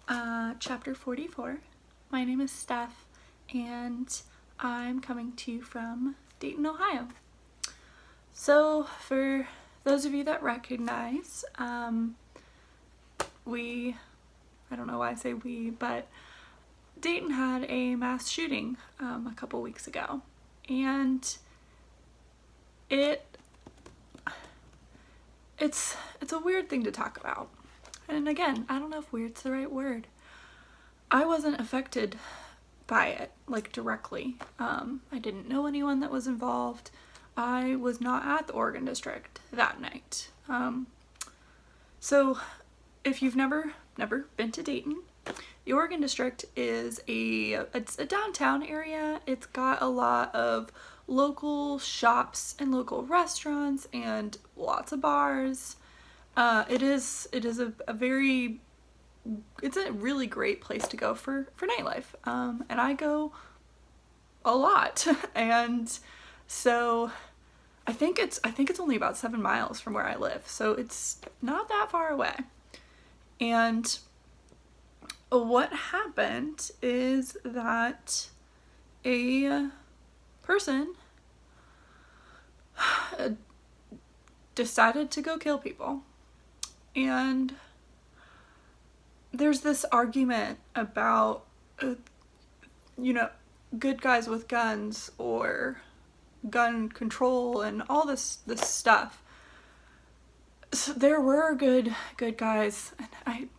Chapter 44. My name is Steph, and I'm coming to you from Dayton, Ohio. So, for those of you that recognize, I don't know why I say we, but Dayton had a mass shooting a couple weeks ago, and it's a weird thing to talk about. And again, I don't know if weird's the right word. I wasn't affected by it, like, directly. I didn't know anyone that was involved. I was not at the Oregon District that night. So if you've never been to Dayton, the Oregon District is it's a downtown area. It's got a lot of local shops and local restaurants and lots of bars. It is a really great place to go for nightlife. And I go a lot. And so I think it's only about 7 miles from where I live. So it's not that far away. And what happened is that a person decided to go kill people. And there's this argument about, good guys with guns or gun control and all this stuff. So there were good guys and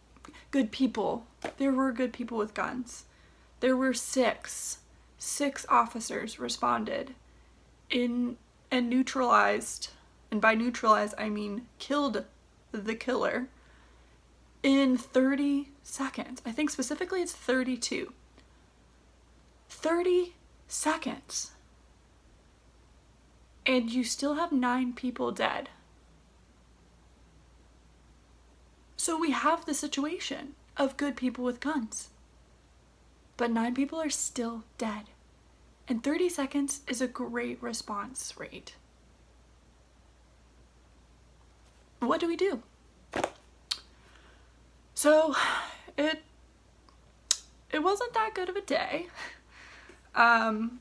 good people. There were good people with guns. There were six officers responded and neutralized, and by neutralize I mean killed the killer in 30 seconds. I think specifically it's 32. 30 seconds. And you still have 9 people dead. So we have the situation of good people with guns. But 9 people are still dead. And 30 seconds is a great response rate. What do we do? So it wasn't that good of a day. Again,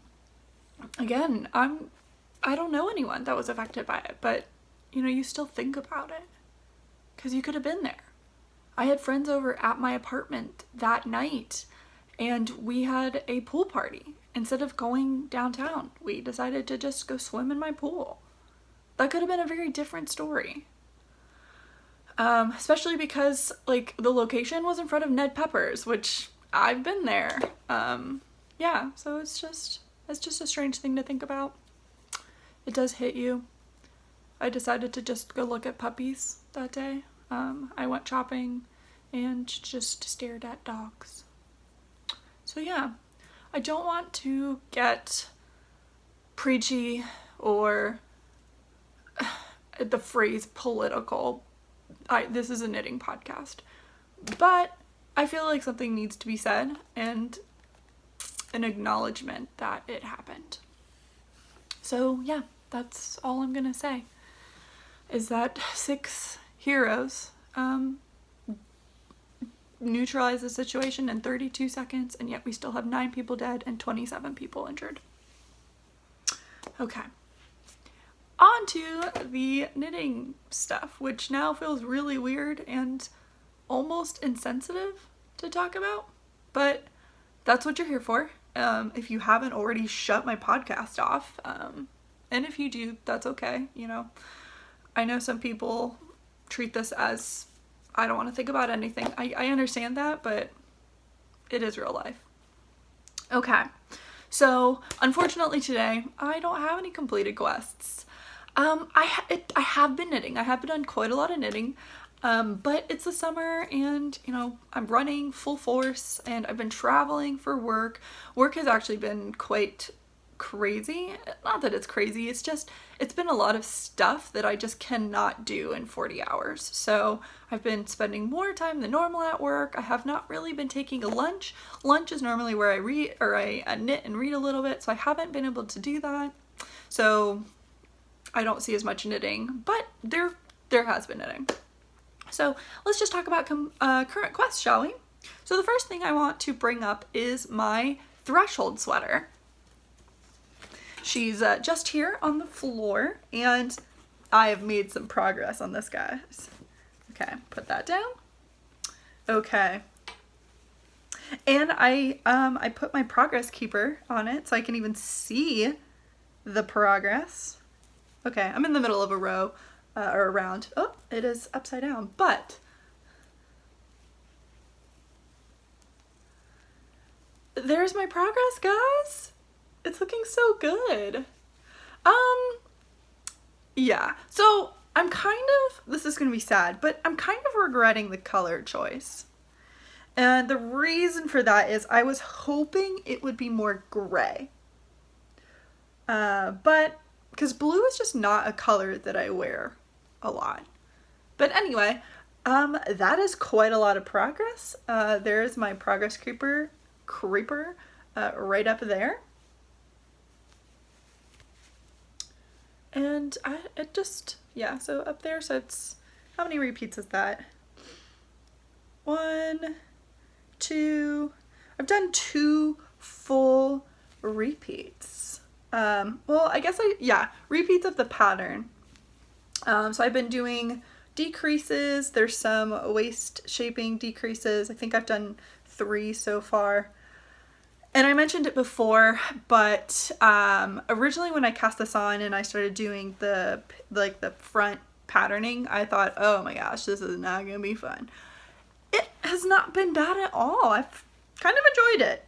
I don't know anyone that was affected by it, but you still think about it because you could have been there. I had friends over at my apartment that night, and we had a pool party. Instead of going downtown, we decided to just go swim in my pool. That could have been a very different story. Especially because, the location was in front of Ned Pepper's, which I've been there. Yeah, so it's just a strange thing to think about. It does hit you. I decided to just go look at puppies that day. I went shopping and just stared at dogs. So yeah, I don't want to get preachy or the phrase political. This is a knitting podcast, but I feel like something needs to be said and an acknowledgement that it happened. So yeah, that's all I'm gonna say, is that 6 heroes neutralize the situation in 32 seconds, and yet we still have 9 people dead and 27 people injured. Okay. On to the knitting stuff, which now feels really weird and almost insensitive to talk about, but that's what you're here for. If you haven't already shut my podcast off, and if you do, that's okay. I know some people treat this as, I don't want to think about anything. I understand that, but it is real life. Okay, so unfortunately today, I don't have any completed quests. I have been knitting. I have been doing quite a lot of knitting, but it's the summer and, I'm running full force and I've been traveling for work. Work has actually been quite crazy. Not that it's crazy, it's been a lot of stuff that I just cannot do in 40 hours. So I've been spending more time than normal at work. I have not really been taking a lunch. Lunch is normally where I read, or I knit and read a little bit, so I haven't been able to do that. So I don't see as much knitting, but there has been knitting. So let's just talk about current quests, shall we? So the first thing I want to bring up is my threshold sweater. She's just here on the floor, and I have made some progress on this, guys. Okay, put that down. Okay. And I put my progress keeper on it so I can even see the progress. Okay, I'm in the middle of a row or a round. Oh, it is upside down, but there's my progress, guys. It's looking so good. Yeah, so I'm kind of, this is gonna be sad, but I'm kind of regretting the color choice. And the reason for that is I was hoping it would be more gray. But, because blue is just not a color that I wear a lot. But anyway, that is quite a lot of progress. There's my progress creeper right up there. And it just, yeah, so up there, so it's, how many repeats is that? 1, 2, I've done 2 full repeats. Well, I guess repeats of the pattern. So I've been doing decreases, there's some waist shaping decreases. I think I've done 3 so far. And I mentioned it before, but originally when I cast this on and I started doing the front patterning, I thought, oh my gosh, this is not gonna be fun. It has not been bad at all. I've kind of enjoyed it.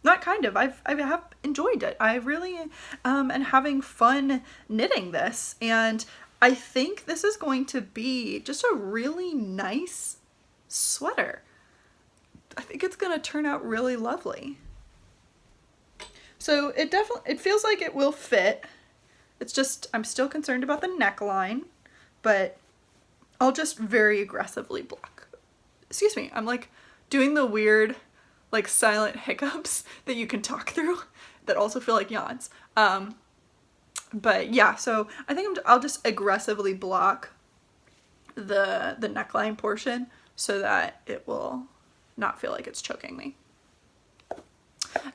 Not kind of, I have enjoyed it. I really am having fun knitting this, and I think this is going to be just a really nice sweater. I think it's gonna turn out really lovely. So it feels like it will fit. It's just, I'm still concerned about the neckline, but I'll just very aggressively block. Excuse me, I'm like doing the weird like silent hiccups that you can talk through that also feel like yawns. But yeah, so I think I'll just aggressively block the neckline portion so that it will not feel like it's choking me.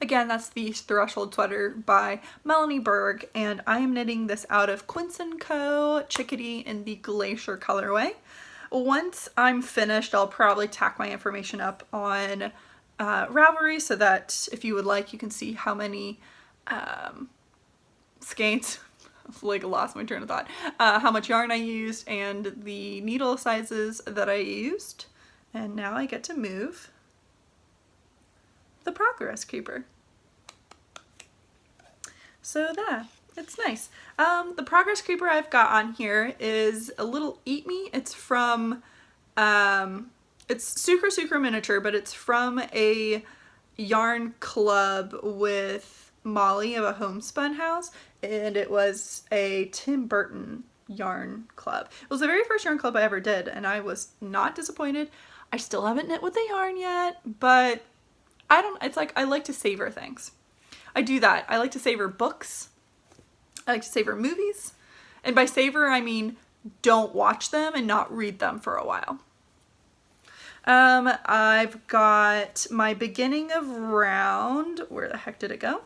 Again, that's the Threshold Sweater by Melanie Berg, and I am knitting this out of Quince & Co. Chickadee in the Glacier colorway. Once I'm finished, I'll probably tack my information up on Ravelry so that if you would like, you can see how many skeins, like lost my train of thought, how much yarn I used and the needle sizes that I used. And now I get to move the progress creeper. So that, it's nice. The progress creeper I've got on here is a little Eat Me. It's from, it's super miniature, but it's from a yarn club with Molly of a Homespun House, and it was a Tim Burton yarn club. It was the very first yarn club I ever did, and I was not disappointed. I still haven't knit with the yarn yet, but it's like I like to savor things. I do that. I like to savor books. I like to savor movies. And by savor, I mean don't watch them and not read them for a while. I've got my beginning of round. Where the heck did it go?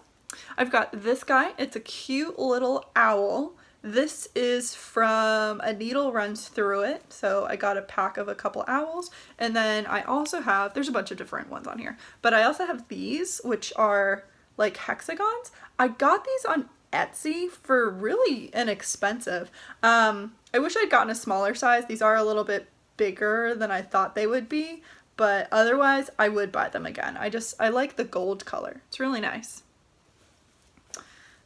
I've got this guy. It's a cute little owl. This is from A Needle Runs Through It. So I got a pack of a couple owls. And then I also have, there's a bunch of different ones on here, but I also have these, which are like hexagons. I got these on Etsy for really inexpensive. I wish I'd gotten a smaller size. These are a little bit bigger than I thought they would be, but otherwise I would buy them again. I like the gold color. It's really nice.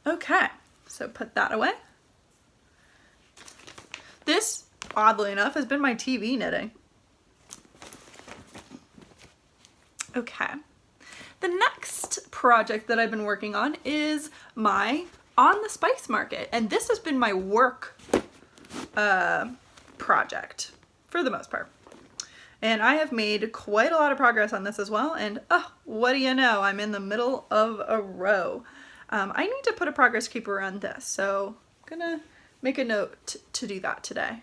Okay, so put that away. This, oddly enough, has been my TV knitting. Okay. The next project that I've been working on is my On the Spice Market, and this has been my work project for the most part. And I have made quite a lot of progress on this as well, and what do you know, I'm in the middle of a row. I need to put a progress keeper on this, so I'm gonna make a note to do that today.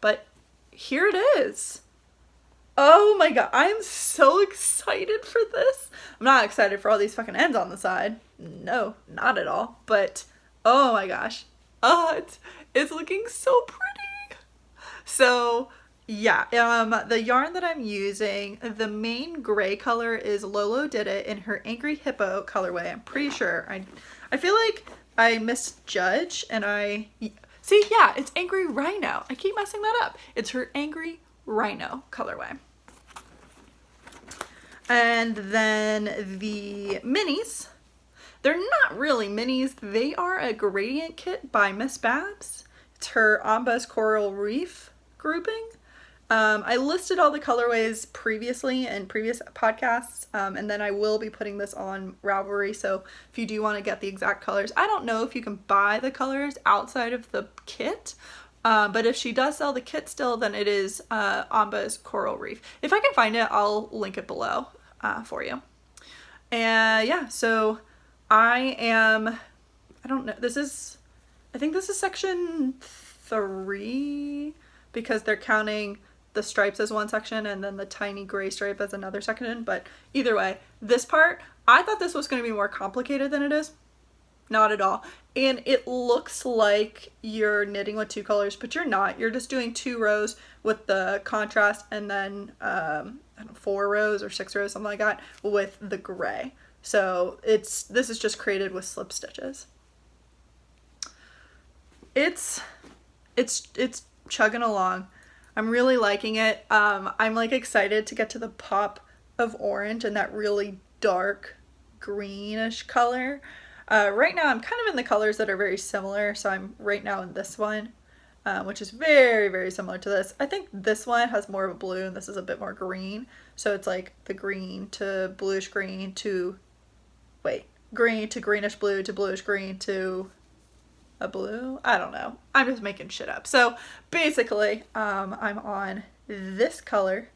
But here it is. Oh my god, I'm so excited for this. I'm not excited for all these fucking ends on the side. No, not at all. But oh my gosh. It's looking so pretty. So yeah, the yarn that I'm using, the main gray color is Lolo Did It in her Angry Hippo colorway. I'm pretty sure. I feel like I misjudge and see, yeah, it's Angry Rhino. I keep messing that up. It's her Angry Rhino colorway. And then the minis, they're not really minis. They are a gradient kit by Miss Babs. It's her Bombas Coral Reef grouping. I listed all the colorways previously in previous podcasts, and then I will be putting this on Ravelry, so if you do want to get the exact colors, I don't know if you can buy the colors outside of the kit, but if she does sell the kit still, then it is Amba's Coral Reef. If I can find it, I'll link it below for you. And yeah, so I don't know, I think this is section 3, because they're counting the stripes as one section and then the tiny gray stripe as another section. But either way, this part, I thought this was going to be more complicated than it is. Not at all. And it looks like you're knitting with 2 colors, but you're not. You're just doing 2 rows with the contrast and then I don't know, 4 rows or 6 rows, something like that, with the gray. So this is just created with slip stitches. It's chugging along. I'm really liking it. I'm like excited to get to the pop of orange and that really dark greenish color. Right now I'm kind of in the colors that are very similar, so I'm right now in this one, which is very, very similar to this. I think this one has more of a blue and this is a bit more green. So it's like the green to bluish green to, green to greenish blue to bluish green to a blue? I don't know. I'm just making shit up. So basically, I'm on this color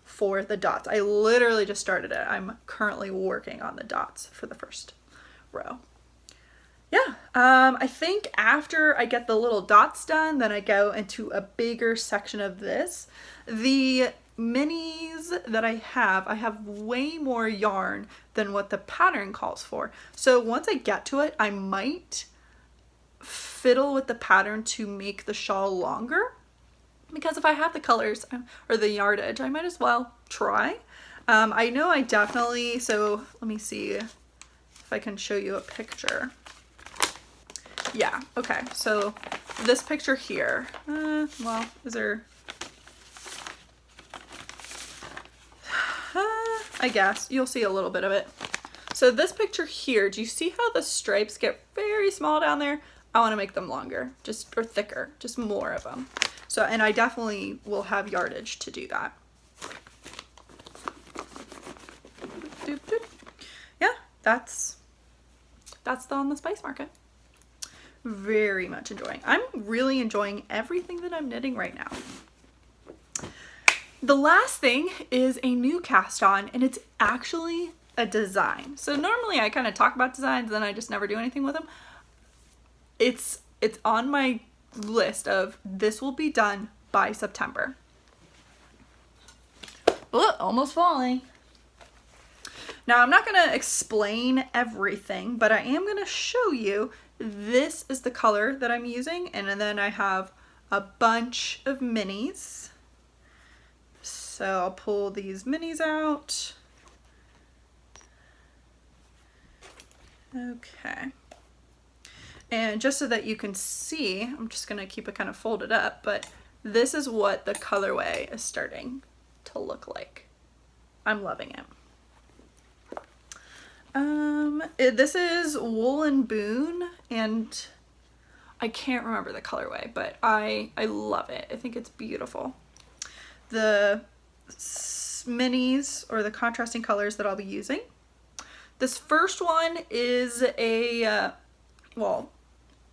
for the dots. I literally just started it. I'm currently working on the dots for the first row. Yeah, I think after I get the little dots done, then I go into a bigger section of this. The minis that I have way more yarn than what the pattern calls for. So once I get to it, I might fiddle with the pattern to make the shawl longer, because if I have the colors or the yardage, I might as well try. I know I definitely, so let me see if I can show you a picture. Yeah, okay, so this picture here, well, is there, I guess you'll see a little bit of it. So this picture here, do you see how the stripes get very small down there? I want to make them longer, or thicker, just more of them. So, and I definitely will have yardage to do that. Yeah, that's on the Spice Market. Very much enjoying. I'm really enjoying everything that I'm knitting right now. The last thing is a new cast on, and it's actually a design. So normally I kind of talk about designs, then I just never do anything with them. It's on my list of this will be done by September. Oh, almost falling. Now I'm not going to explain everything, but I am going to show you this is the color that I'm using, and then I have a bunch of minis. So I'll pull these minis out. Okay. And just so that you can see, I'm just going to keep it kind of folded up, but this is what the colorway is starting to look like. I'm loving it. This is Woolen Boon, and I can't remember the colorway, but I love it. I think it's beautiful. The minis, or the contrasting colors that I'll be using. This first one is a, well,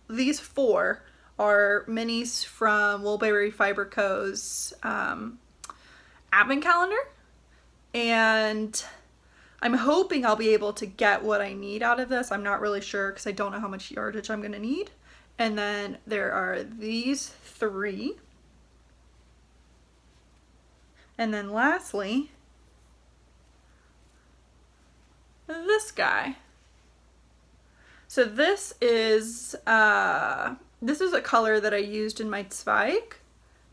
these 4 are minis from Woolberry Fiber Co.'s advent calendar, and I'm hoping I'll be able to get what I need out of this. I'm not really sure because I don't know how much yardage I'm going to need. And then there are these 3. And then lastly, this guy. So this is a color that I used in my Zweig,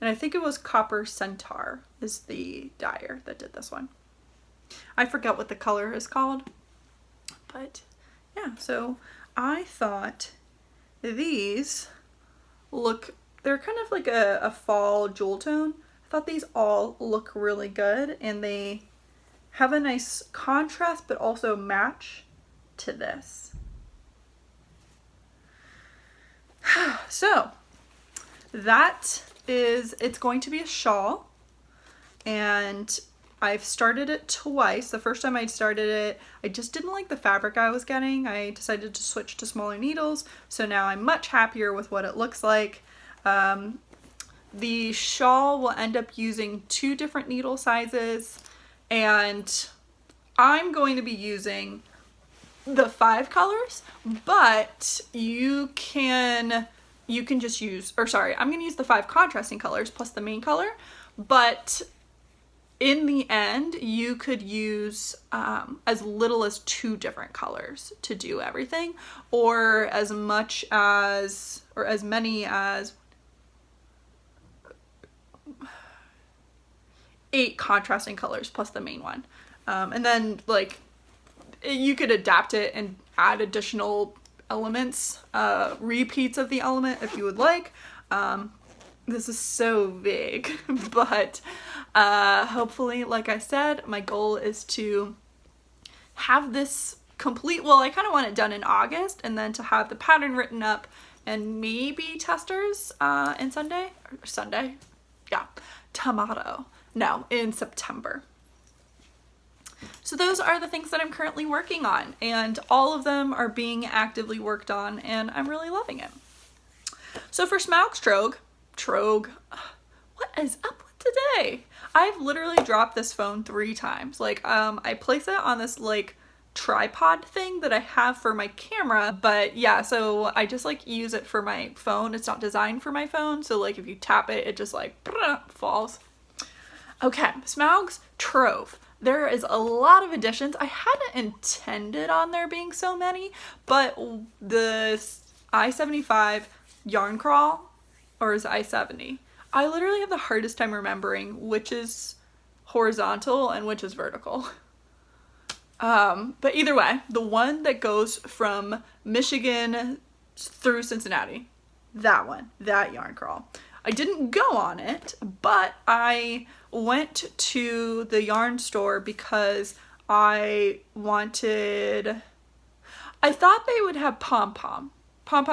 and I think it was Copper Centaur is the dyer that did this one. I forget what the color is called, but yeah, so I thought these they're kind of like a fall jewel tone. I thought these all look really good, and they have a nice contrast but also match to this. So it's going to be a shawl, and I've started it twice. The first time I started it, I just didn't like the fabric I was getting. I decided to switch to smaller needles, so now I'm much happier with what it looks like. The shawl will end up using 2 different needle sizes, and I'm going to be using the 5 colors, but you can just use, or sorry, I'm going to use the 5 contrasting colors plus the main color, but in the end, you could use as little as 2 different colors to do everything, or as much as, or as many as 8 contrasting colors plus the main one. And then like you could adapt it and add additional elements, repeats of the element if you would like. This is so big, but hopefully, like I said, my goal is to have this complete. Well, I kind of want it done in August, and then to have the pattern written up and maybe testers in September. So those are the things that I'm currently working on, and all of them are being actively worked on, and I'm really loving it. So for Smaug's Trogue, what is up with today? I've literally dropped this phone 3 times. Like, I place it on this like tripod thing that I have for my camera, but yeah, so I just like use it for my phone. It's not designed for my phone, so like if you tap it, it just like falls. Okay, Smaug's Trove. There is a lot of additions. I hadn't intended on there being so many, but the I-75 yarn crawl, or is it I-70? I literally have the hardest time remembering which is horizontal and which is vertical. But either way, the one that goes from Michigan through Cincinnati, that yarn crawl. I didn't go on it, but I went to the yarn store because I thought they would have Pom Pom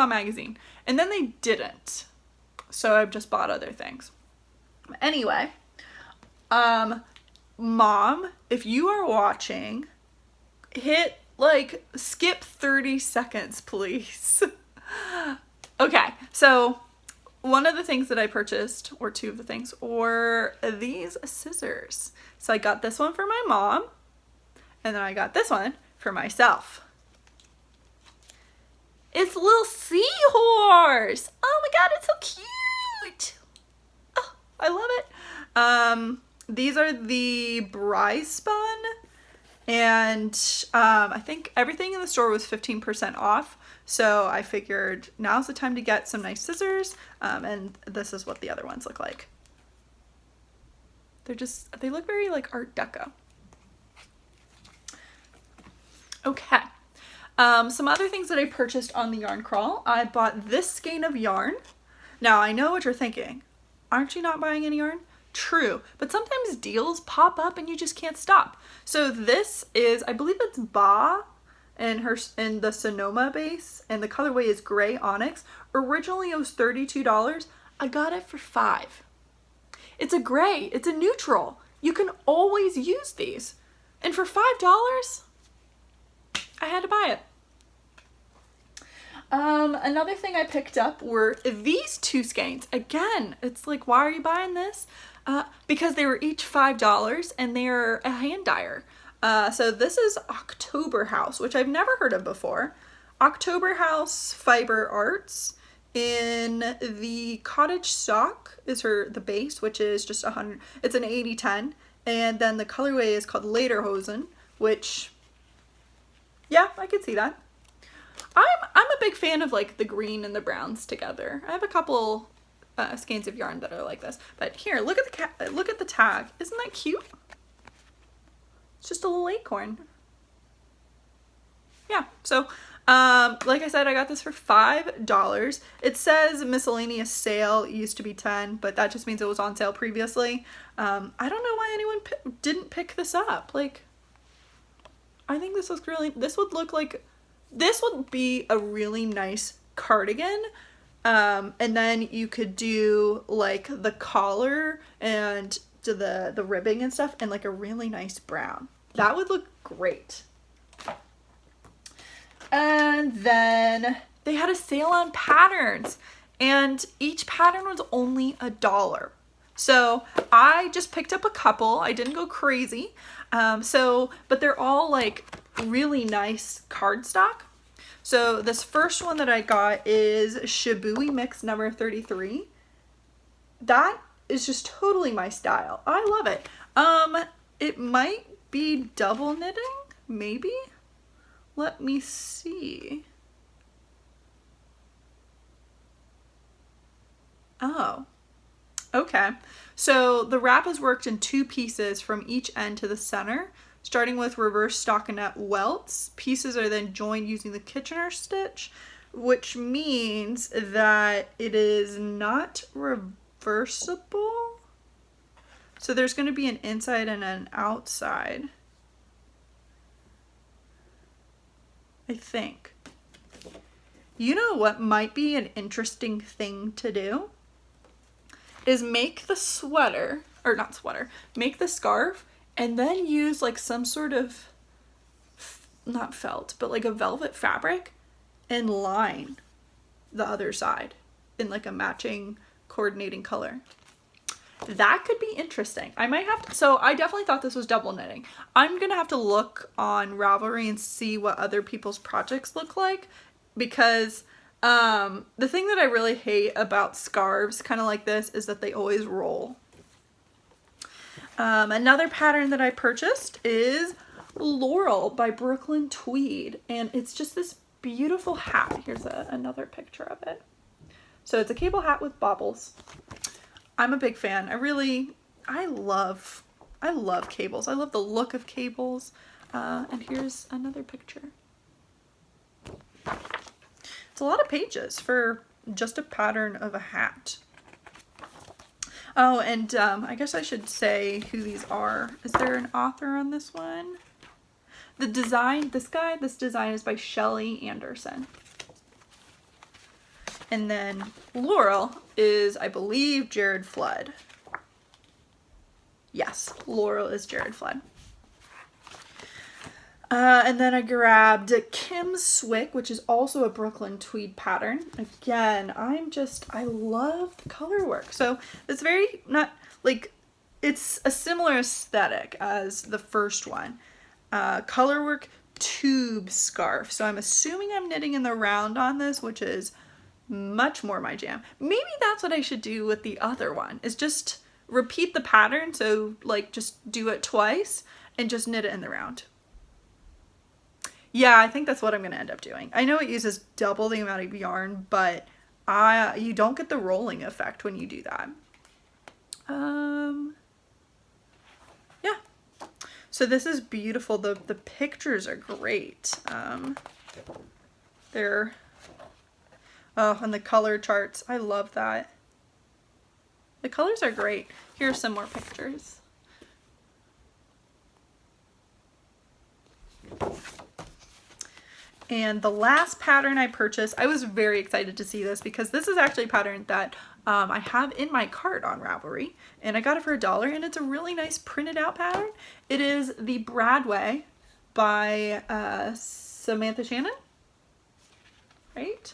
magazine, and then they didn't. So I've just bought other things. Anyway, Mom, if you are watching, skip 30 seconds, please. Okay, so one of the things that I purchased, or 2 of the things, were these scissors. So I got this one for my mom, and then I got this one for myself. It's a little seahorse. Oh my god, it's so cute. Oh, I love it. These are the Bry Spun, and I think everything in the store was 15% off. So I figured now's the time to get some nice scissors, and this is what the other ones look like. They look very like Art Deco. Okay. Some other things that I purchased on the yarn crawl. I bought this skein of yarn. Now I know what you're thinking. Aren't you not buying any yarn? True, but sometimes deals pop up and you just can't stop. So this is, I believe it's Ba in the Sonoma base, and the colorway is Gray Onyx. Originally it was $32. I got it for $5. It's a gray, it's a neutral. You can always use these. And for $5, I had to buy it. Another thing I picked up were these 2 skeins. Again, it's like, why are you buying this? Because they were each $5 and they're a hand dyer. So this is October House, which I've never heard of before. October House Fiber Arts. in the cottage sock is the base, which is just 100. It's an 80-10, and then the colorway is called Lederhosen, which, yeah, I could see that. I'm a big fan of like the green and the browns together. I have a couple skeins of yarn that are like this, but here, look at the tag. Isn't that cute? It's just a little acorn. Yeah, so like I said, I got this for $5. It says miscellaneous sale, it used to be 10, but that just means it was on sale previously. I don't know why anyone didn't pick this up. Like, I think this would be a really nice cardigan. And then you could do like the collar and the ribbing and stuff and like a really nice brown. That would look great. And then they had a sale on patterns, and each pattern was only $1. So I just picked up a couple. I didn't go crazy. But they're all like really nice cardstock. So this first one that I got is Shibui Mix number 33. That is just totally my style. I love it. It might be double knitting, maybe? Let me see. Oh, okay. So the wrap is worked in 2 pieces from each end to the center, starting with reverse stockinette welts. Pieces are then joined using the Kitchener stitch, which means that it is not reversible. So there's going to be an inside and an outside, I think. You know what might be an interesting thing to do? Is make the sweater, or not sweater, make the scarf and then use like some sort of, not felt, but like a velvet fabric and line the other side in like a matching coordinating color. That could be interesting. I might have to, so I definitely thought this was double knitting. I'm gonna have to look on Ravelry and see what other people's projects look like, because the thing that I really hate about scarves kind of like this is that they always roll. Another pattern that I purchased is Laurel by Brooklyn Tweed, and it's just this beautiful hat. Here's another picture of it. So it's a cable hat with baubles. I'm a big fan. I love cables. I love the look of cables. And here's another picture. It's a lot of pages for just a pattern of a hat. Oh, and I guess I should say who these are. Is there an author on this one? The design, this design is by Shelley Anderson. And then Laurel is, I believe, Jared Flood. Yes, Laurel is Jared Flood. And then I grabbed Kim Swick, which is also a Brooklyn Tweed pattern. Again, I love the color work. So it's very, not like, it's a similar aesthetic as the first one. Color work tube scarf. So I'm assuming I'm knitting in the round on this, which is much more my jam. Maybe that's what I should do with the other one, is just repeat the pattern. So like just do it twice and just knit it in the round. Yeah, I think that's what I'm going to end up doing. I know it uses double the amount of yarn, but you don't get the rolling effect when you do that. Yeah. So this is beautiful. The pictures are great. And the color charts. I love that. The colors are great. Here are some more pictures. And the last pattern I purchased, I was very excited to see this because this is actually a pattern that I have in my cart on Ravelry, and I got it for $1, and it's a really nice printed out pattern. It is the Bradway by Samantha Shannon, right?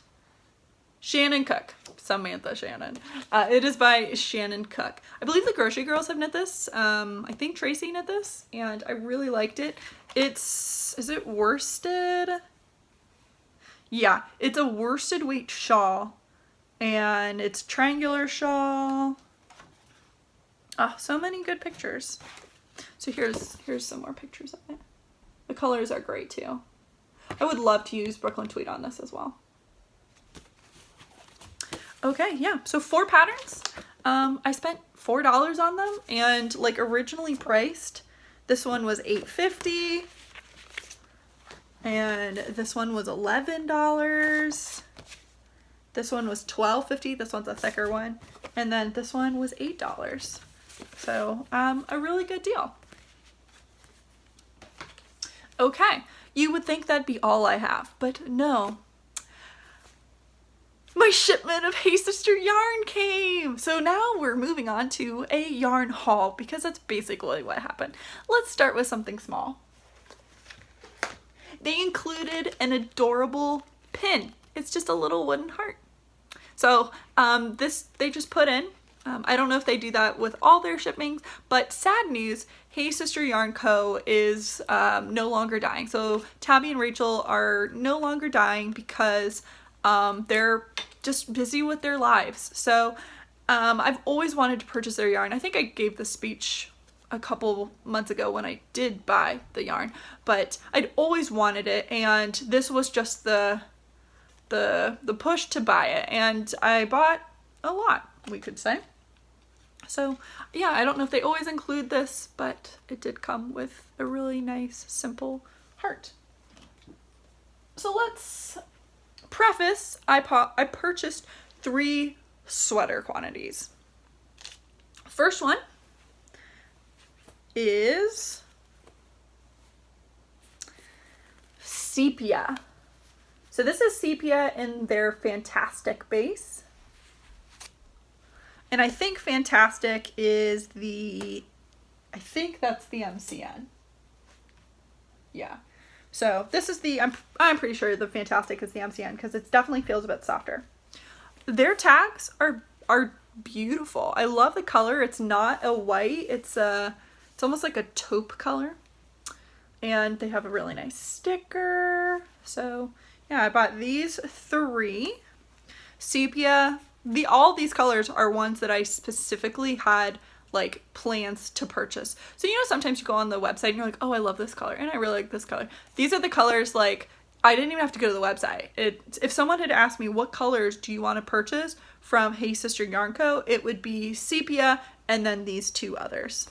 Shannon Cook. Samantha Shannon. It is by Shannon Cook. I believe the Grocery Girls have knit this. I think Tracy knit this, and I really liked it. Is it worsted? Yeah, it's a worsted weight shawl And it's triangular shawl. Oh, so many good pictures. So here's some more pictures of it. The colors are great too. I would love to use Brooklyn Tweed on this as well. Okay, yeah, so 4 patterns. I spent $4 on them, and like originally priced, this one was $8.50, and this one was $11. This one was $12.50. This one's a thicker one, and then this one was $8. So a really good deal. Okay, you would think that'd be all I have, but no. My shipment of Hey Sister yarn came! So now we're moving on to a yarn haul, because that's basically what happened. Let's start with something small. They included an adorable pin. It's just a little wooden heart. So this they just put in. I don't know if they do that with all their shippings, but sad news, Hey Sister Yarn Co. is no longer dying. So Tabby and Rachel are no longer dying because they're just busy with their lives. So I've always wanted to purchase their yarn. I think I gave the speech a couple months ago when I did buy the yarn, but I'd always wanted it, and this was just the push to buy it, and I bought a lot, we could say. So yeah, I don't know if they always include this, but it did come with a really nice simple heart. So let's preface, I purchased 3 sweater quantities. First one is sepia. So this is sepia in their Fantastic base. And I think Fantastic is I think that's the MCN. Yeah. So this is I'm pretty sure the Fantastic is the MCN, because it definitely feels a bit softer. Their tags are beautiful. I love the color. It's not a white. It's almost like a taupe color. And they have a really nice sticker. So yeah, I bought these 3. Sepia. All these colors are ones that I specifically had like plans to purchase. So you know, sometimes you go on the website and you're like, oh, I love this color and I really like this color. These are the colors, like I didn't even have to go to the website. If someone had asked me what colors do you want to purchase from Hey Sister Yarn Co., it would be sepia and then these 2 others.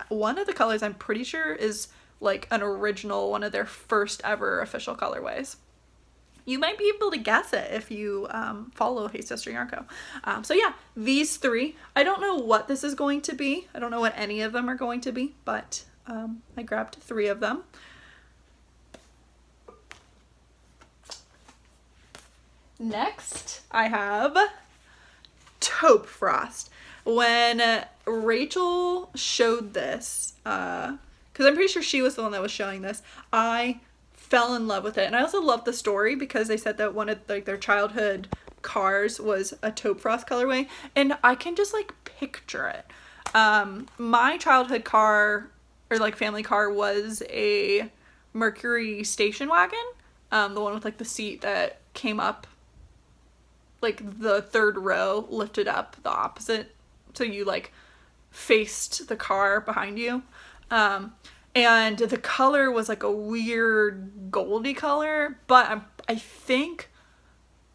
One of the colors I'm pretty sure is like an original, one of their first ever official colorways. You might be able to guess it if you follow Hey Sister Yarn Co. So yeah, these 3. I don't know what this is going to be. I don't know what any of them are going to be, but I grabbed 3 of them. Next, I have Taupe Frost. When Rachel showed this, because I'm pretty sure she was the one that was showing this, I fell in love with it. And I also love the story, because they said that one of like their childhood cars was a Taupe Frost colorway, and I can just like picture it. My childhood car, or like family car, was a Mercury station wagon, the one with like the seat that came up, like the 3rd row lifted up the opposite, so you like faced the car behind you. And the color was like a weird goldy color, but I think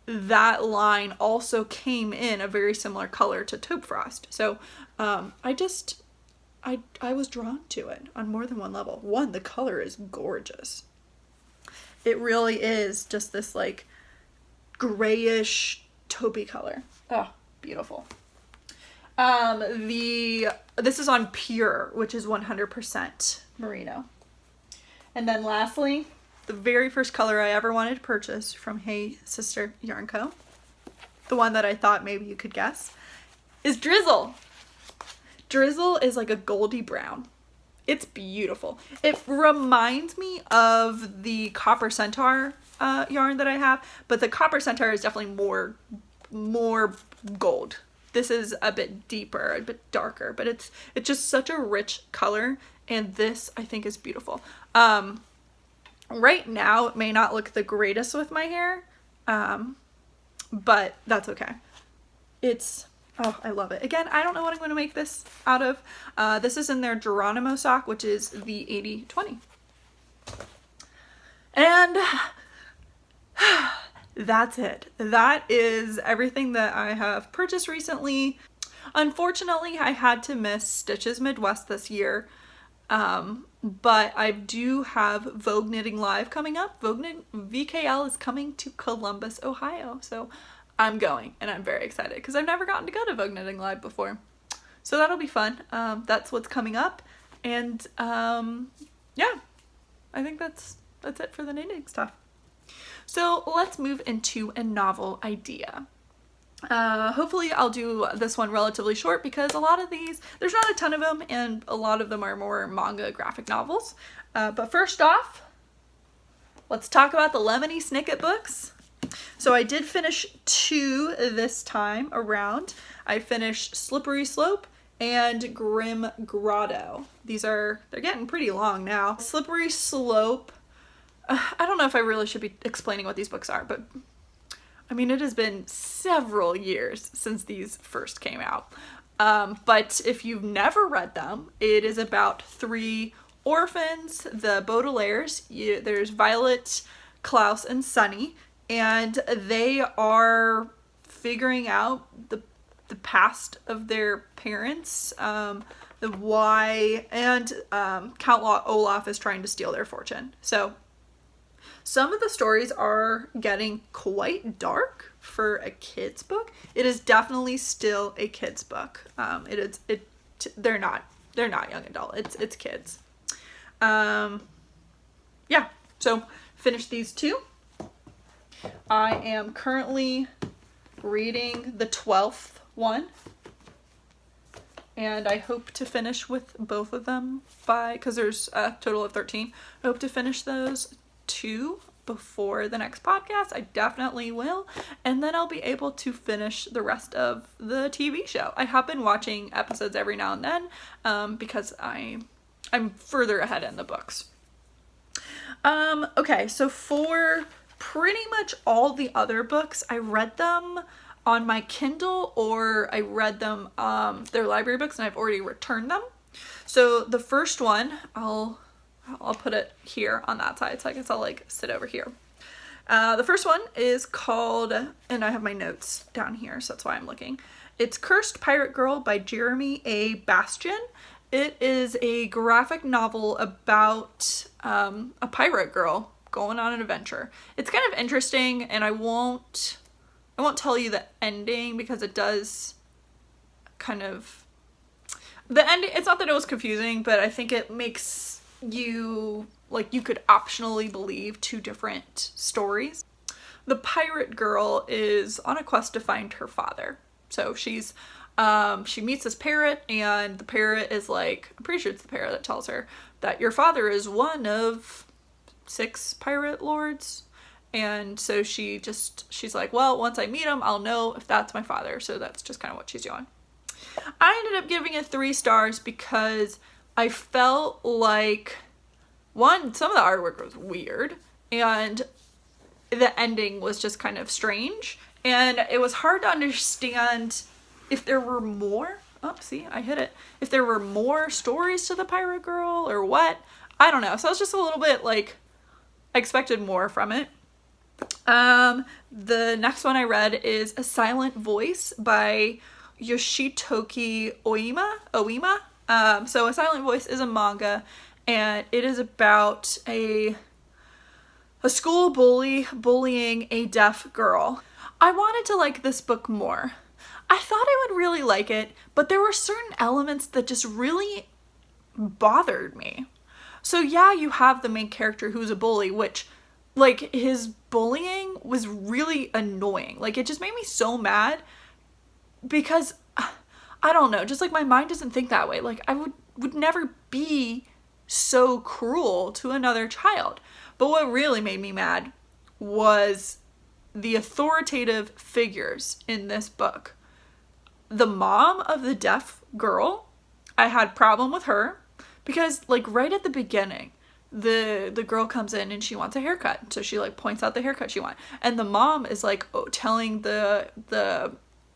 that line also came in a very similar color to Taupe Frost. So I was drawn to it on more than one level. One, the color is gorgeous. It really is just this like grayish taupey color. Oh, beautiful. This is on Pure, which is 100% merino. And then lastly, the very first color I ever wanted to purchase from Hey Sister Yarn Co., the one that I thought maybe you could guess, is Drizzle. Drizzle is like a goldy brown. It's beautiful. It reminds me of the Copper Centaur yarn that I have, but the Copper Centaur is definitely more gold. This is a bit deeper, a bit darker, but it's just such a rich color, and this I think is beautiful. Right now it may not look the greatest with my hair, but that's okay. It's, oh, I love it. Again, I don't know what I'm going to make this out of. This is in their Geronimo sock, which is the 80/20. And that's it. That is everything that I have purchased recently. Unfortunately, I had to miss Stitches Midwest this year. But I do have Vogue Knitting Live coming up. VKL is coming to Columbus, Ohio. So I'm going, and I'm very excited because I've never gotten to go to Vogue Knitting Live before. So that'll be fun. That's what's coming up. And yeah, I think that's it for the knitting stuff. So let's move into a novel idea. Hopefully I'll do this one relatively short because a lot of these, there's not a ton of them, and a lot of them are more manga graphic novels. But first off, let's talk about the Lemony Snicket books. So I did finish 2 this time around. I finished Slippery Slope and Grim Grotto. They're getting pretty long now. Slippery Slope, I don't know if I really should be explaining what these books are, but I mean, it has been several years since these first came out. But if you've never read them, it is about 3 orphans, the Baudelaires. There's Violet, Klaus, and Sunny, and they are figuring out the past of their parents, the why, and Count Olaf is trying to steal their fortune. So some of the stories are getting quite dark for a kid's book. It is definitely still a kid's book. They're not young adult. It's kids. Yeah. So finished these 2. I am currently reading the 12th one, and I hope to finish with both of them because there's a total of 13. I hope to finish those 2 before the next podcast. I definitely will, and then I'll be able to finish the rest of the TV show. I have been watching episodes every now and then because I'm further ahead in the books. Okay, so for pretty much all the other books, I read them on my Kindle, or I read them they're library books and I've already returned them. So the first one, I'll put it here on that side, so I guess I'll like sit over here. The first one is called, and I have my notes down here, so that's why I'm looking. It's Cursed Pirate Girl by Jeremy A. Bastian. It is a graphic novel about a pirate girl going on an adventure. It's kind of interesting, and I won't tell you the ending because it does kind of, the ending, it's not that it was confusing, but I think it makes you could optionally believe 2 different stories. The pirate girl is on a quest to find her father. So she meets this parrot, and the parrot is like, I'm pretty sure it's the parrot that tells her that your father is one of 6 pirate lords. And so she's like, well, once I meet him, I'll know if that's my father. So that's just kind of what she's doing. I ended up giving it 3 stars because I felt like, one, some of the artwork was weird, and the ending was just kind of strange, and it was hard to understand if there were more. Oh, see, I hit it. If there were more stories to the pirate girl or what. I don't know. So I was just a little bit like, I expected more from it. The next one I read is A Silent Voice by Yoshitoki Oima. So A Silent Voice is a manga, and it is about a school bully bullying a deaf girl. I wanted to like this book more. I thought I would really like it, but there were certain elements that just really bothered me. So yeah, you have the main character who's a bully, which, like, his bullying was really annoying. Like, it just made me so mad because, I don't know, just like my mind doesn't think that way. Like, I would never be so cruel to another child. But what really made me mad was the authoritative figures in this book. The mom of the deaf girl, I had problem with her because, like, right at the beginning, the girl comes in and she wants a haircut. So she, like, points out the haircut she wants. And the mom is, like, telling the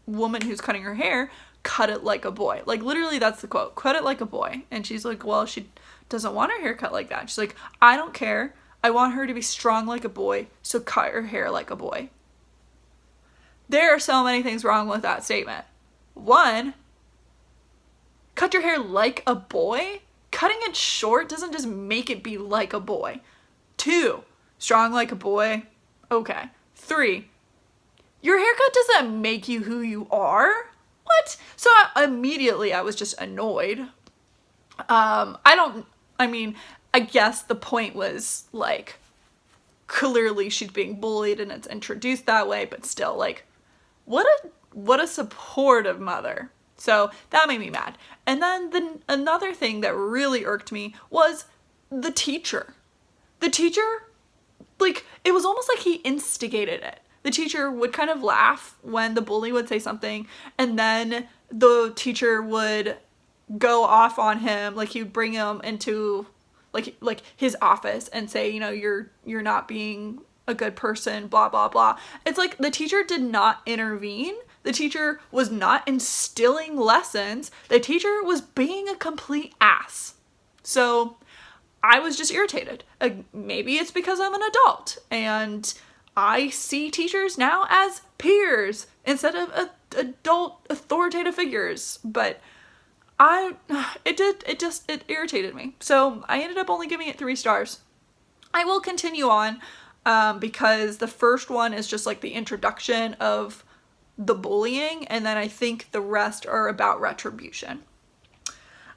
woman who's cutting her hair, cut it like a boy. Like, literally, that's the quote, cut it like a boy. And she's like, well, she doesn't want her hair cut like that. She's like, I don't care. I want her to be strong like a boy, so cut her hair like a boy. There are so many things wrong with that statement. One, cut your hair like a boy? Cutting it short doesn't just make it be like a boy. 2, strong like a boy. Okay. 3, your haircut doesn't make you who you are. What? So immediately I was just annoyed. I guess the point was, like, clearly she's being bullied and it's introduced that way, but still, like, what a supportive mother. So that made me mad. And then another thing that really irked me was the teacher. The teacher, like, it was almost like he instigated it. The teacher would kind of laugh when the bully would say something, and then the teacher would go off on him, like, he would bring him into like his office and say, you know, you're not being a good person, blah blah blah. It's like the teacher did not intervene. The teacher was not instilling lessons. The teacher was being a complete ass. So I was just irritated. Maybe it's because I'm an adult and I see teachers now as peers instead of adult authoritative figures, but it irritated me. So I ended up only giving it 3 stars. I will continue on because the first one is just like the introduction of the bullying, and then I think the rest are about retribution.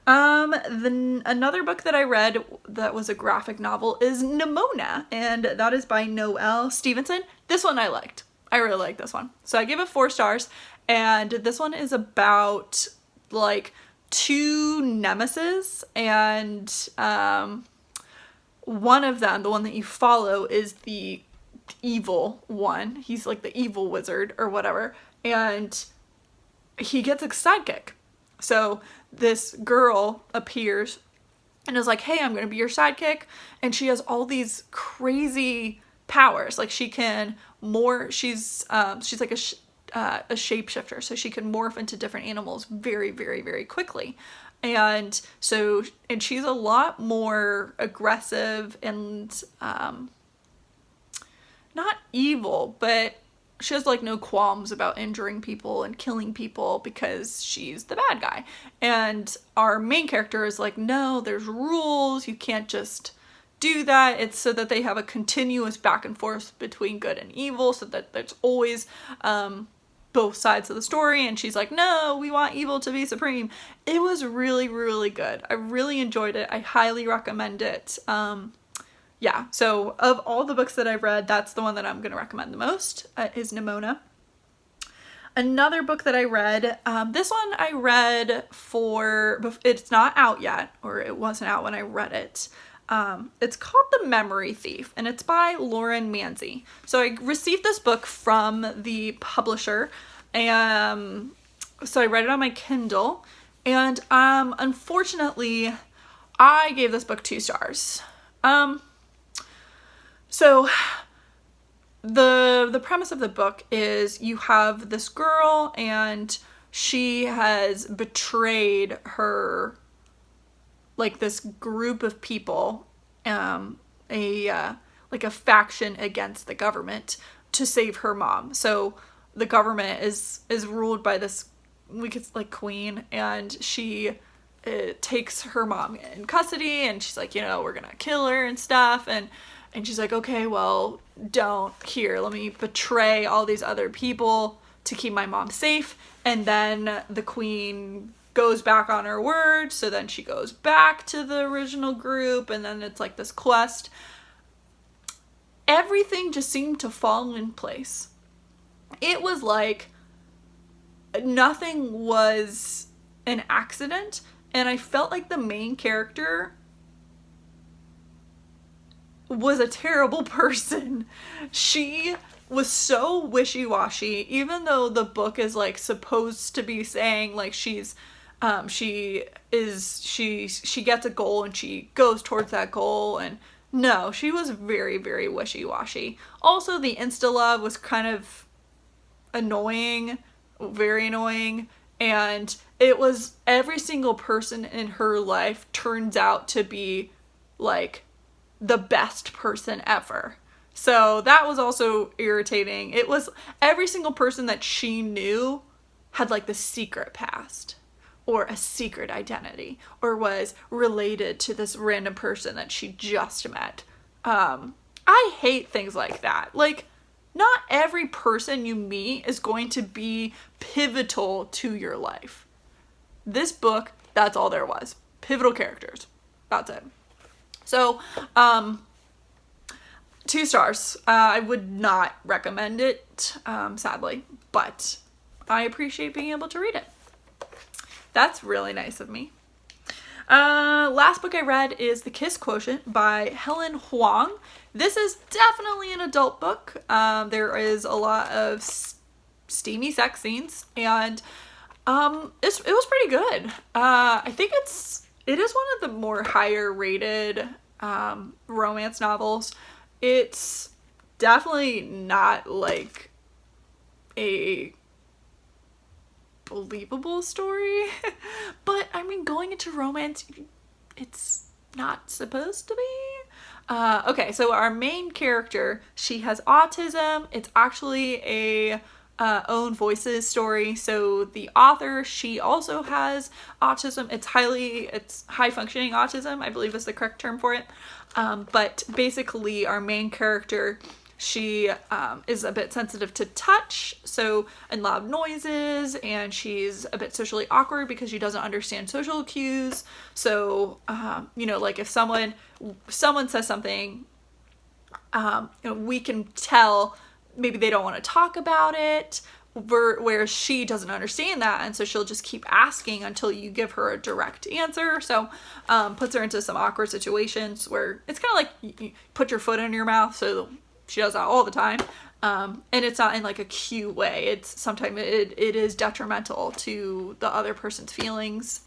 Another book that I read that was a graphic novel is Nimona, and that is by Noelle Stevenson. This one I liked. I really like this one. So I gave it 4 stars, and this one is about, like, 2 nemesis, and one of them, the one that you follow, is the evil one. He's like the evil wizard or whatever, and he gets a sidekick. So this girl appears and is like, hey, I'm gonna be your sidekick, and she has all these crazy powers. Like, she can she's like a shapeshifter, so she can morph into different animals very, very, very quickly. And she's a lot more aggressive and not evil, but she has, like, no qualms about injuring people and killing people because she's the bad guy. And our main character is like, no, there's rules, you can't just do that. It's so that they have a continuous back and forth between good and evil, so that there's always both sides of the story. And she's like, no, we want evil to be supreme. It was really, really good. I really enjoyed it. I highly recommend it. Yeah, so of all the books that I've read, that's the one that I'm going to recommend the most, is Nimona. Another book that I read, this one I read it's not out yet, or it wasn't out when I read it. It's called The Memory Thief, and it's by Lauren Manzi. So I received this book from the publisher, and so I read it on my Kindle, and unfortunately, I gave this book 2 stars. So the premise of the book is you have this girl, and she has betrayed her, like, this group of people, like a faction against the government to save her mom. So the government is ruled by this, like, queen, and she takes her mom in custody, and she's like, you know, we're gonna kill her and stuff, and she's like, okay, well, let me betray all these other people to keep my mom safe. And then the queen goes back on her word, so then she goes back to the original group, and then it's like this quest. Everything just seemed to fall in place. It was like nothing was an accident, and I felt like the main character was a terrible person. She was so wishy-washy, even though the book is, like, supposed to be saying, like, she gets a goal and she goes towards that goal, and no, she was very, very wishy-washy. Also, the insta-love was kind of annoying very annoying, and it was every single person in her life turns out to be like the best person ever. So that was also irritating. It was every single person that she knew had like the secret past or a secret identity or was related to this random person that she just met. I hate things like that. Like, not every person you meet is going to be pivotal to your life. This book, that's all there was. Pivotal characters. That's it. So, 2 stars. I would not recommend it, sadly, but I appreciate being able to read it. That's really nice of me. Last book I read is The Kiss Quotient by Helen Huang. This is definitely an adult book. There is a lot of steamy sex scenes, and it was pretty good. I think it is one of the more higher rated romance novels. It's definitely not like a believable story, but I mean, going into romance, it's not supposed to be. Okay, so our main character, she has autism. It's actually a own voices story. So the author, she also has autism. It's high functioning autism, I believe is the correct term for it. But basically our main character, she is a bit sensitive to touch, so, and loud noises, and she's a bit socially awkward because she doesn't understand social cues. So, like if someone says something, we can tell maybe they don't want to talk about it, whereas she doesn't understand that, and so she'll just keep asking until you give her a direct answer. So puts her into some awkward situations where it's kind of like you put your foot in your mouth. So she does that all the time, and it's not in like a cute way. It's sometimes it is detrimental to the other person's feelings.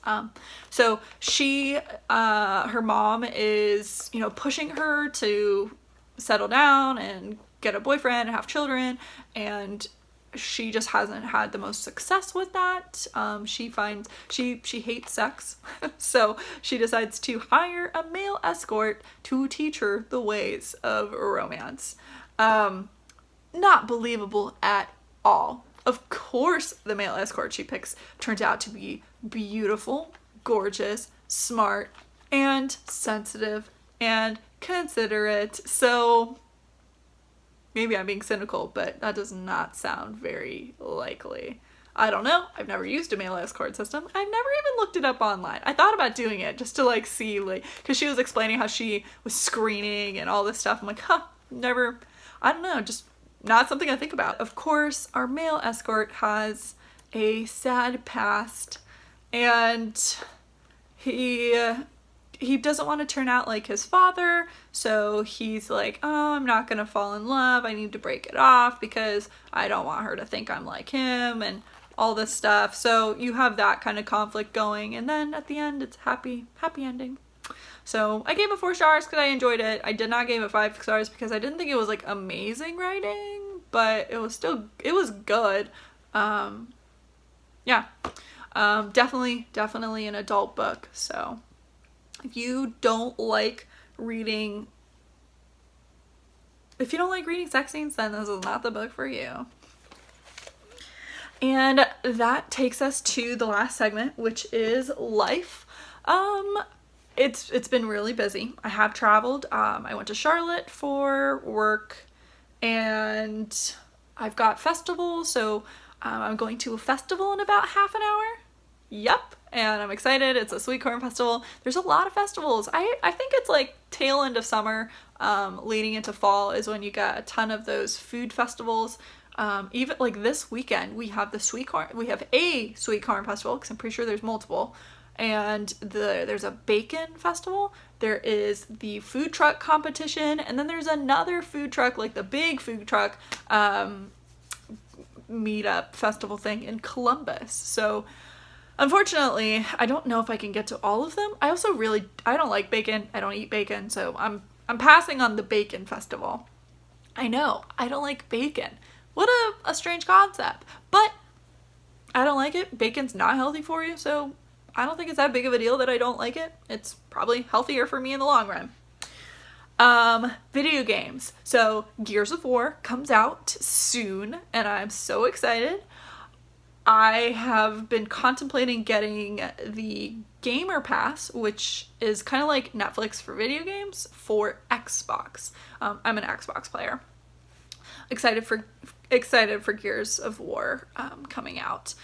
So she her mom is pushing her to settle down and get a boyfriend and have children, and she just hasn't had the most success with that. She finds she hates sex, so she decides to hire a male escort to teach her the ways of romance. Not believable at all. Of course, the male escort she picks turns out to be beautiful, gorgeous, smart, and sensitive, and considerate. So maybe I'm being cynical, but that does not sound very likely. I don't know. I've never used a male escort system. I've never even looked it up online. I thought about doing it just to see, because she was explaining how she was screening and all this stuff. I'm like, never, I don't know, just not something I think about. Of course, our male escort has a sad past, and he doesn't want to turn out like his father, so he's like, oh, I'm not gonna fall in love, I need to break it off because I don't want her to think I'm like him, and all this stuff. So you have that kind of conflict going, and then at the end it's happy ending. So I gave it 4 stars because I enjoyed it. I did not give it 5 stars because I didn't think it was amazing writing, but it was good. Definitely an adult book. So if you don't like reading sex scenes, then this is not the book for you. And that takes us to the last segment, which is life. It's been really busy. I have traveled. I went to Charlotte for work, and I've got festivals, so I'm going to a festival in about half an hour. Yep, and I'm excited. It's a sweet corn festival. There's a lot of festivals. I think it's tail end of summer, leading into fall is when you get a ton of those food festivals. Even this weekend, we have a sweet corn festival, because I'm pretty sure there's multiple. And there's a bacon festival, there is the food truck competition, and then there's another food truck, the big food truck meetup festival thing in Columbus. So unfortunately, I don't know if I can get to all of them. I don't like bacon. I don't eat bacon, so I'm passing on the bacon festival. I know, I don't like bacon. What a strange concept. But I don't like it. Bacon's not healthy for you, so I don't think it's that big of a deal that I don't like it. It's probably healthier for me in the long run. Video games. So Gears of War comes out soon, and I'm so excited. I have been contemplating getting the Gamer Pass, which is kind of like Netflix for video games, for Xbox. I'm an Xbox player. Excited for Gears of War coming out.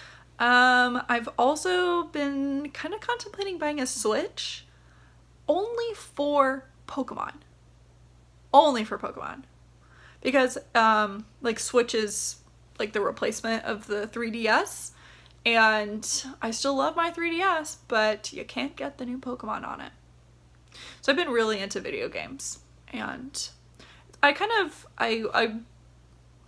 I've also been kind of contemplating buying a Switch only for Pokemon. Only for Pokemon. Because like Switch is like the replacement of the 3DS, and I still love my 3DS, but you can't get the new Pokemon on it. So I've been really into video games, and I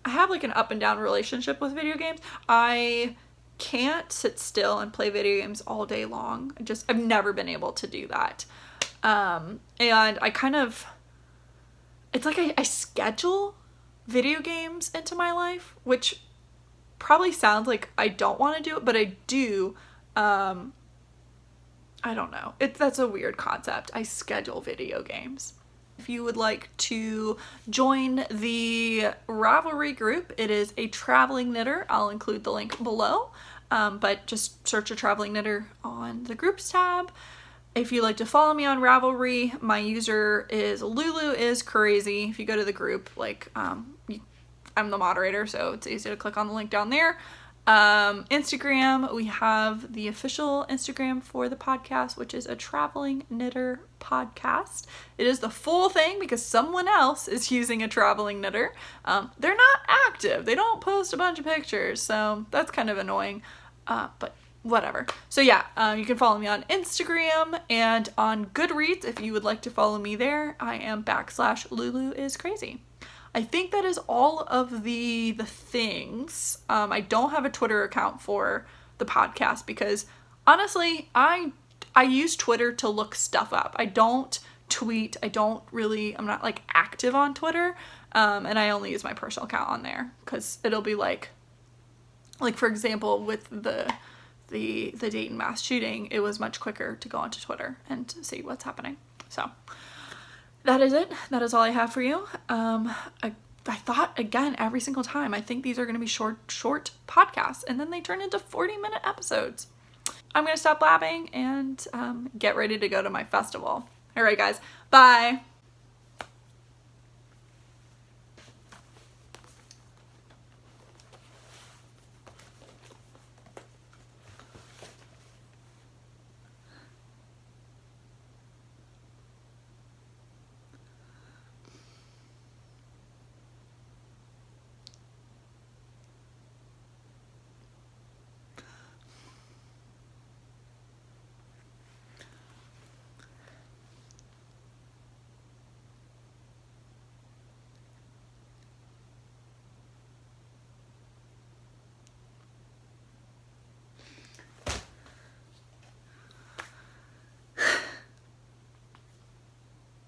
have like an up and down relationship with video games. I can't sit still and play video games all day long. I've never been able to do that. And it's like I schedule video games into my life, which probably sounds like I don't want to do it, but I do. I don't know. That's a weird concept. I schedule video games. If you would like to join the Ravelry group, it is a traveling knitter. I'll include the link below, but just search a traveling knitter on the groups tab. If you'd like to follow me on Ravelry, my user is Lulu is crazy. If you go to the group, like I'm the moderator, so it's easy to click on the link down there. Instagram, we have the official Instagram for the podcast, which is a Traveling Knitter Podcast. It is the full thing because someone else is using a Traveling Knitter. They're not active. They don't post a bunch of pictures, so that's kind of annoying, but whatever. So yeah, you can follow me on Instagram and on Goodreads if you would like to follow me there. I am /Lulu is crazy. I think that is all of the things. I don't have a Twitter account for the podcast because honestly, I use Twitter to look stuff up. I don't tweet. I'm not like active on Twitter. And I only use my personal account on there because it'll be like for example, with the Dayton mass shooting, it was much quicker to go onto Twitter and to see what's happening. So that is it. That is all I have for you. I thought, again, every single time, I think these are going to be short podcasts, and then they turn into 40-minute episodes. I'm going to stop blabbing and get ready to go to my festival. All right, guys. Bye.